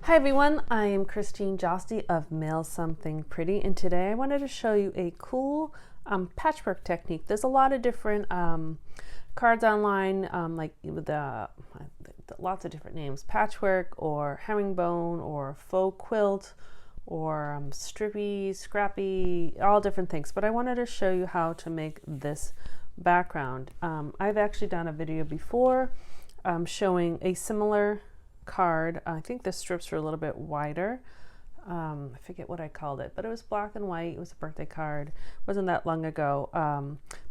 Hi everyone, I am Christine Josty of Mail Something Pretty, and today I wanted to show you a cool patchwork technique. There's a lot of different cards online, like with lots of different names: patchwork or herringbone or faux quilt or strippy, scrappy, all different things. But I wanted to show you how to make this background. I've actually done a video before showing a similar card. I think the strips were a little bit wider. I forget what I called it, but it was black and white. It was a birthday card. It wasn't that long ago.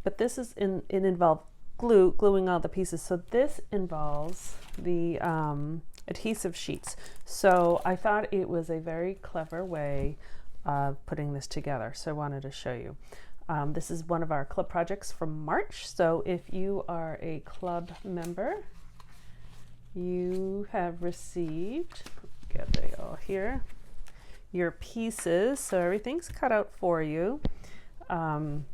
But this is it involved gluing all the pieces. So this involves the adhesive sheets. So I thought it was a very clever way of putting this together. So I wanted to show you. This is one of our club projects from March. So if you are a club member, you have received, get they all here, your pieces. So everything's cut out for you. And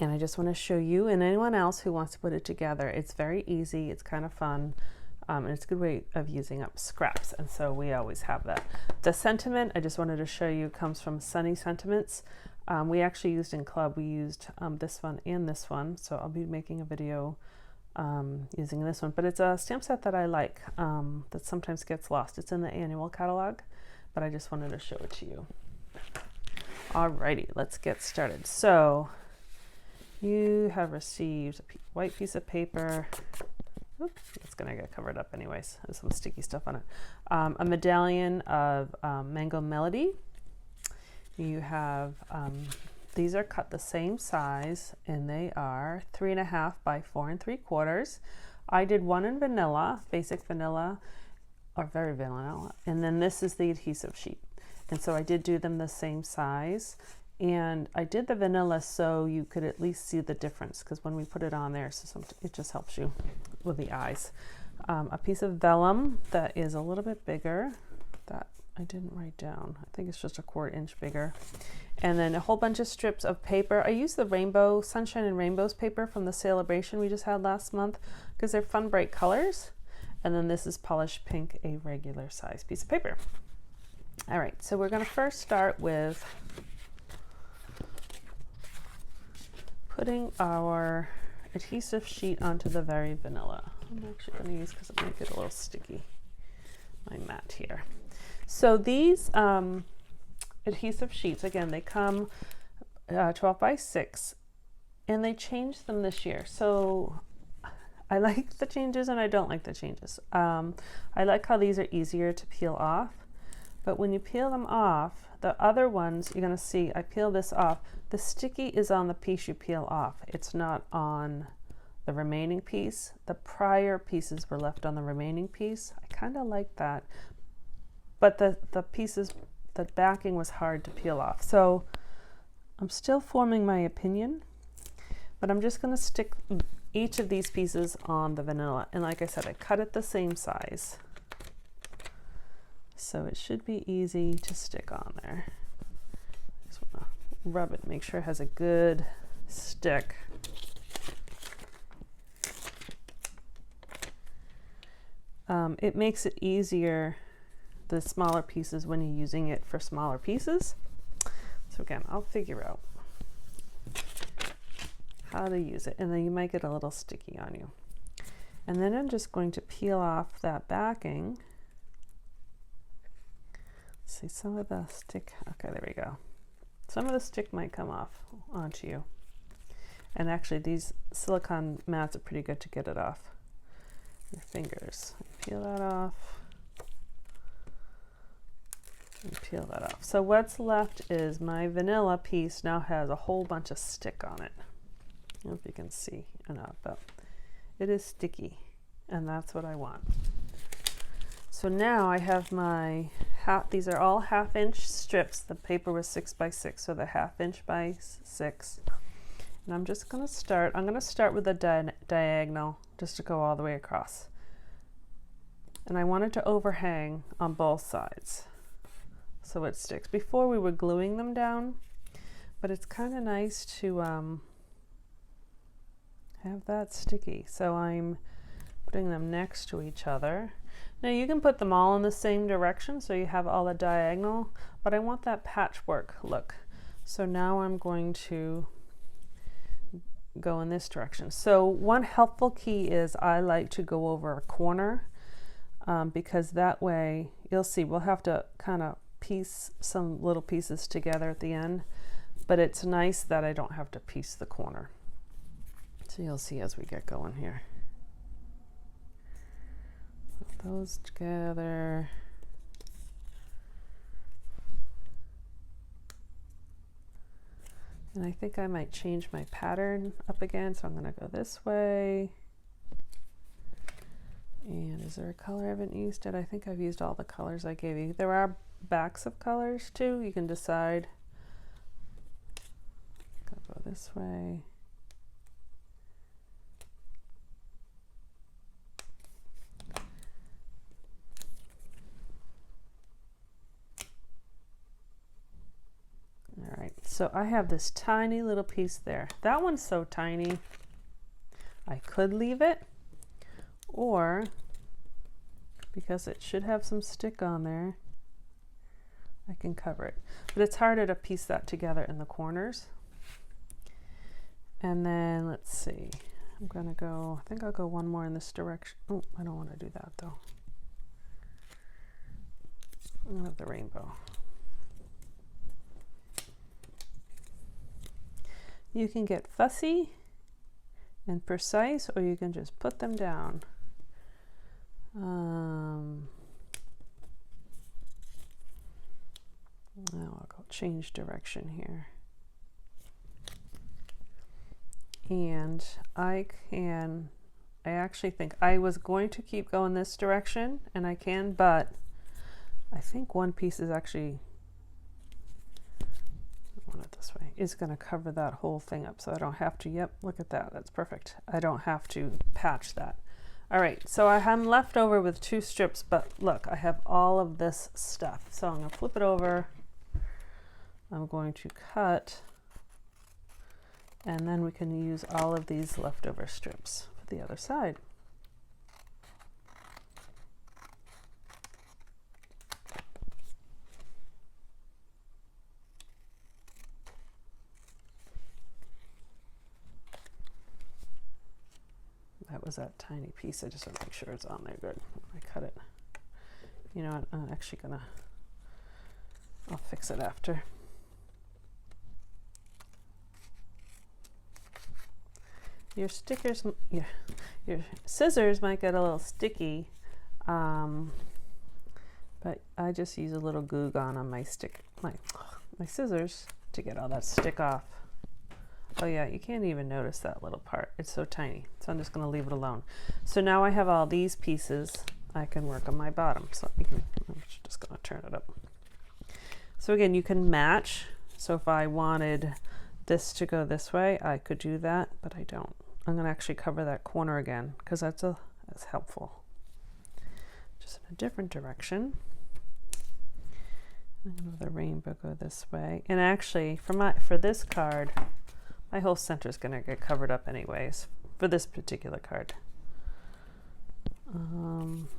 I just want to show you and anyone else who wants to put it together. It's very easy. It's kind of fun. And it's a good way of using up scraps. And so we always have that. The sentiment I just wanted to show you comes from Sunny Sentiments. We actually used in club, we used this one and this one. So I'll be making a video using this one, but it's a stamp set that I like, that sometimes gets lost. It's in the annual catalog, but I just wanted to show it to you. Alrighty, let's get started. So you have received a white piece of paper. Oops, it's gonna get covered up anyways. There's some sticky stuff on it. A medallion of Mango Melody. You have these are cut the same size, and they are 3.5 by 4 3/4. I did one in vanilla, basic vanilla, or very vanilla, and then this is the adhesive sheet. And so I did do them the same size, and I did the vanilla so you could at least see the difference, because when we put it on there, so it just helps you with the eyes. A piece of vellum that is a little bit bigger, that I didn't write down. I think it's just a 1/4 inch bigger. And then a whole bunch of strips of paper. I used the rainbow, Sunshine and Rainbows paper from the celebration we just had last month because they're fun, bright colors. And then this is polished pink, a regular size piece of paper. All right, so we're gonna first start with putting our adhesive sheet onto the very vanilla. I'm actually gonna use, because it might get a little sticky, my mat here. So these adhesive sheets, again, they come 12 by 6, and they changed them this year. So I like the changes and I don't like the changes. I like how these are easier to peel off, but when you peel them off, the other ones, you're gonna see, I peel this off, the sticky is on the piece you peel off. It's not on the remaining piece. The prior pieces were left on the remaining piece. I kind of like that. But the pieces, the backing was hard to peel off. So I'm still forming my opinion, but I'm just gonna stick each of these pieces on the vanilla. And like I said, I cut it the same size. So it should be easy to stick on there. Just wanna rub it, make sure it has a good stick. It makes it easier, the smaller pieces, when you're using it for smaller pieces. So again, I'll figure out how to use it, and then you might get a little sticky on you. And then I'm just going to peel off that backing. Let's see, some of the stick, okay, there we go. Some of the stick might come off onto you. And actually these silicone mats are pretty good to get it off your fingers. Peel that off. And peel that off. So what's left is my vanilla piece now has a whole bunch of stick on it. I don't know if you can see enough, but it is sticky, and that's what I want. So now I have my these are all 1/2 inch strips. The paper was 6 by 6, so the 1/2 inch by 6. And I'm just gonna start, I'm gonna start with a diagonal just to go all the way across. And I want it to overhang on both sides, so it sticks. Before we were gluing them down, but it's kind of nice to have that sticky. So I'm putting them next to each other. Now you can put them all in the same direction so you have all the diagonal, but I want that patchwork look. So now I'm going to go in this direction. So one helpful key is I like to go over a corner because that way you'll see we'll have to kind of piece some little pieces together at the end, but it's nice that I don't have to piece the corner. So you'll see as we get going here. Put those together. And I think I might change my pattern up again, so I'm going to go this way. And is there a color I haven't used yet? I think I've used all the colors I gave you. There are backs of colors too. You can decide. I'll go this way. All right, so I have this tiny little piece there. That one's so tiny, I could leave it, or because it should have some stick on there, I can cover it. But it's harder to piece that together in the corners. And then let's see, I'm gonna go, I think I'll go one more in this direction. Oh, I don't want to do that though. I'm gonna have the rainbow. You can get fussy and precise, or you can just put them down. Now I'll go change direction here. And I actually think I was going to keep going this direction, and I can, but I think one piece is actually, it this way, is going to cover that whole thing up, so I don't have to. Yep, look at that, that's perfect. I don't have to patch that. All right, so I'm left over with 2 strips, but look, I have all of this stuff, so I'm going to flip it over. I'm going to cut, and then we can use all of these leftover strips for the other side. That was that tiny piece. I just want to make sure it's on there good when I cut it. You know what, I'm actually gonna, I'll fix it after. Your stickers, your scissors might get a little sticky, but I just use a little Goo Gone on my scissors to get all that stick off. Oh yeah, you can't even notice that little part. It's so tiny. So I'm just going to leave it alone. So now I have all these pieces. I can work on my bottom. So I'm just going to turn it up. So again, you can match. So if I wanted this to go this way, I could do that, but I don't. I'm going to actually cover that corner again because that's helpful. Just in a different direction. I'm going to have the rainbow go this way. And actually, for this card, my whole center is going to get covered up anyways for this particular card. I'm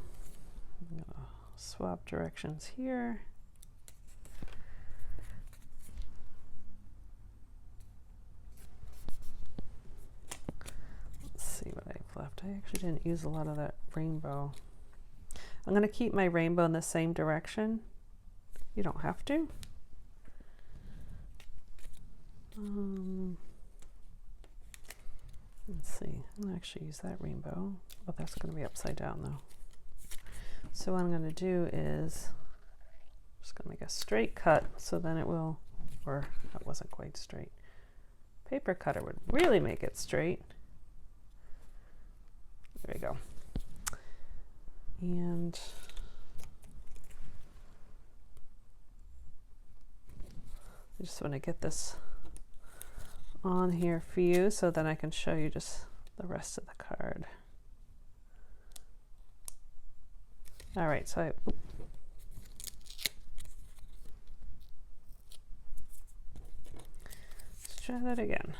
going to swap directions here. Let's see what I've left. I actually didn't use a lot of that rainbow. I'm going to keep my rainbow in the same direction. You don't have to. Let's see, I'm going to actually use that rainbow, but that's going to be upside down though. So what I'm going to do is, I'm just going to make a straight cut, so then it will, or that wasn't quite straight. Paper cutter would really make it straight. There we go. And I just want to get this on here for you so then I can show you just the rest of the card. All right, so let's try that again.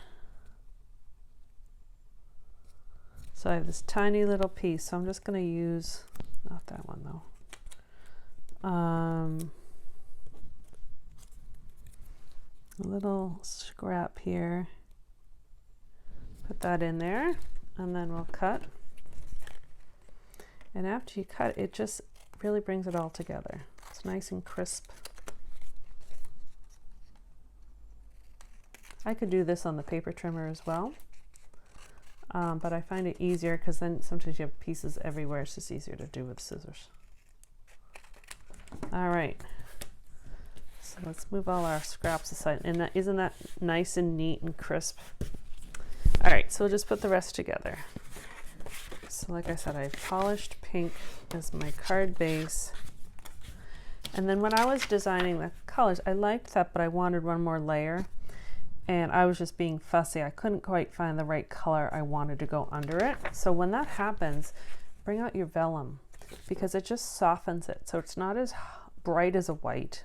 So I have this tiny little piece, so I'm just going to use, not that one though. A little scrap here. Put that in there, and then we'll cut. And after you cut, it just really brings it all together. It's nice and crisp. I could do this on the paper trimmer as well, but I find it easier because then sometimes you have pieces everywhere. It's just easier to do with scissors. All right, so let's move all our scraps aside. And isn't that nice and neat and crisp? All right, so we'll just put the rest together. So like I said, I have polished pink as my card base. And then when I was designing the colors, I liked that, but I wanted one more layer. And I was just being fussy. I couldn't quite find the right color I wanted to go under it. So when that happens, bring out your vellum because it just softens it. So it's not as bright as a white,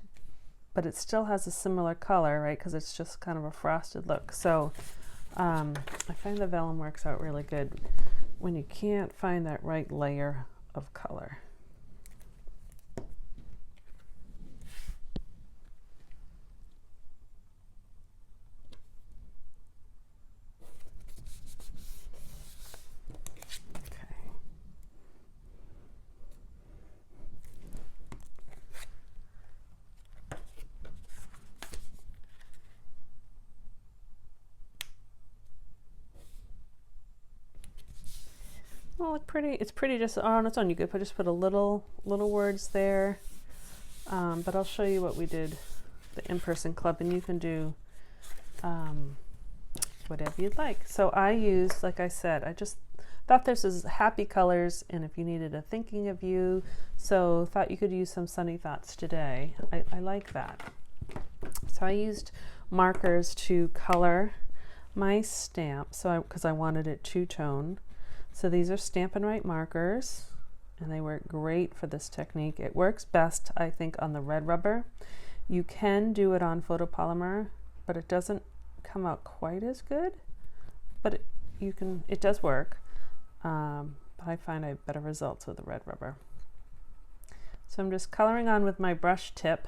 but it still has a similar color, right? Because it's just kind of a frosted look. So I find the vellum works out really good when you can't find that right layer of color. Well, look pretty. It's pretty just on its own. You could just put a little words there, but I'll show you what we did, the in-person club, and you can do whatever you'd like. So I used, like I said, I just thought this was happy colors, and if you needed a thinking of you, so thought you could use some sunny thoughts today. I like that. So I used markers to color my stamp, so because I wanted it two-tone. So these are Stampin' Write markers, and they work great for this technique. It works best, I think, on the red rubber. You can do it on photopolymer, but it doesn't come out quite as good. But it does work. But I find I have better results with the red rubber. So I'm just coloring on with my brush tip.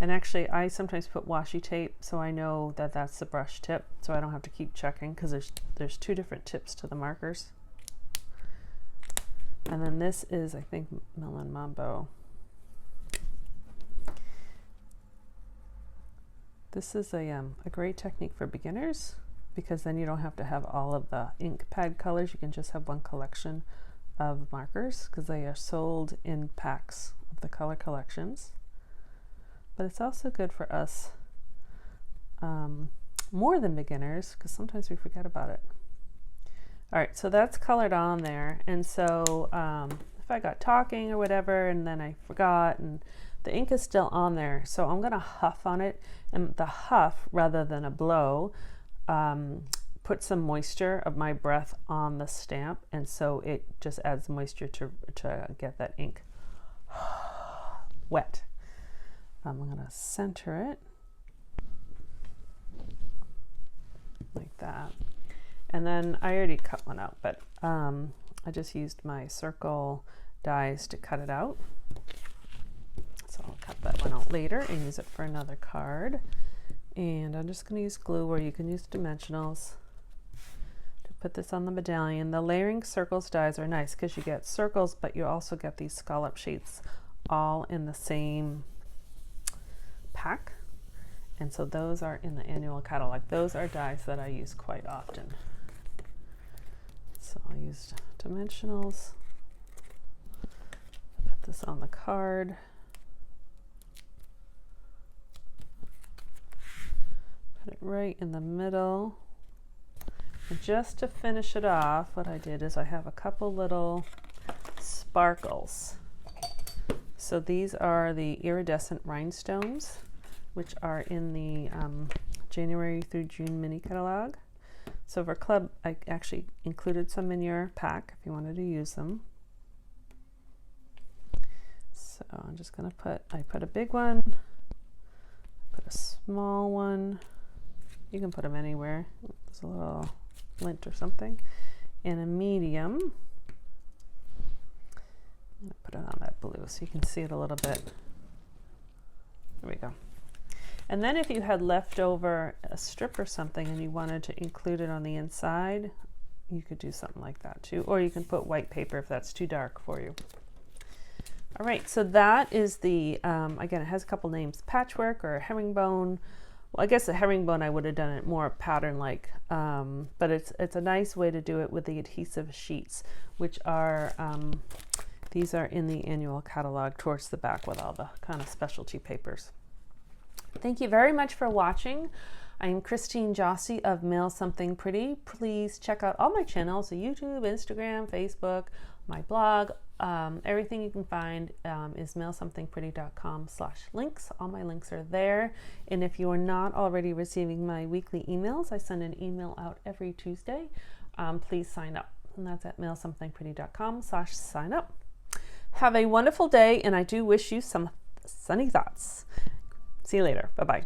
And actually, I sometimes put washi tape, so I know that that's the brush tip, so I don't have to keep checking because there's two different tips to the markers. And then this is, I think, Melon Mambo. This is a great technique for beginners because then you don't have to have all of the ink pad colors. You can just have one collection of markers because they are sold in packs of the color collections. But it's also good for us more than beginners because sometimes we forget about it. All right, so that's colored on there. And so if I got talking or whatever and then I forgot and the ink is still on there, so I'm gonna huff on it, and the huff rather than a blow put some moisture of my breath on the stamp, and so it just adds moisture to get that ink wet. I'm gonna center it like that. And then I already cut one out, but I just used my circle dies to cut it out. So I'll cut that one out later and use it for another card. And I'm just gonna use glue, or you can use dimensionals to put this on the medallion. The layering circles dies are nice because you get circles, but you also get these scallop shapes all in the same pack. And so those are in the annual catalog. Those are dies that I use quite often. So I'll use dimensionals, put this on the card, put it right in the middle. And just to finish it off, what I did is I have a couple little sparkles. So these are the iridescent rhinestones, which are in the January through June mini catalog. So for club, I actually included some in your pack if you wanted to use them. So I'm just gonna I put a big one, put a small one. You can put them anywhere. There's a little lint or something. in a medium. I'm gonna put it on that blue so you can see it a little bit. There we go. And then if you had left over a strip or something and you wanted to include it on the inside, you could do something like that too. Or you can put white paper if that's too dark for you. All right, so that is the, again, it has a couple names, patchwork or herringbone. Well, I guess a herringbone, I would have done it more pattern-like, but it's a nice way to do it with the adhesive sheets, which are, these are in the annual catalog towards the back with all the kind of specialty papers. Thank you very much for watching. I'm Christine Jossi of Mail Something Pretty. Please check out all my channels, so YouTube, Instagram, Facebook, my blog. Everything you can find is mailsomethingpretty.com/links. All my links are there. And if you are not already receiving my weekly emails, I send an email out every Tuesday. Please sign up. And that's at mailsomethingpretty.com/sign up. Have a wonderful day, and I do wish you some sunny thoughts. See you later. Bye-bye.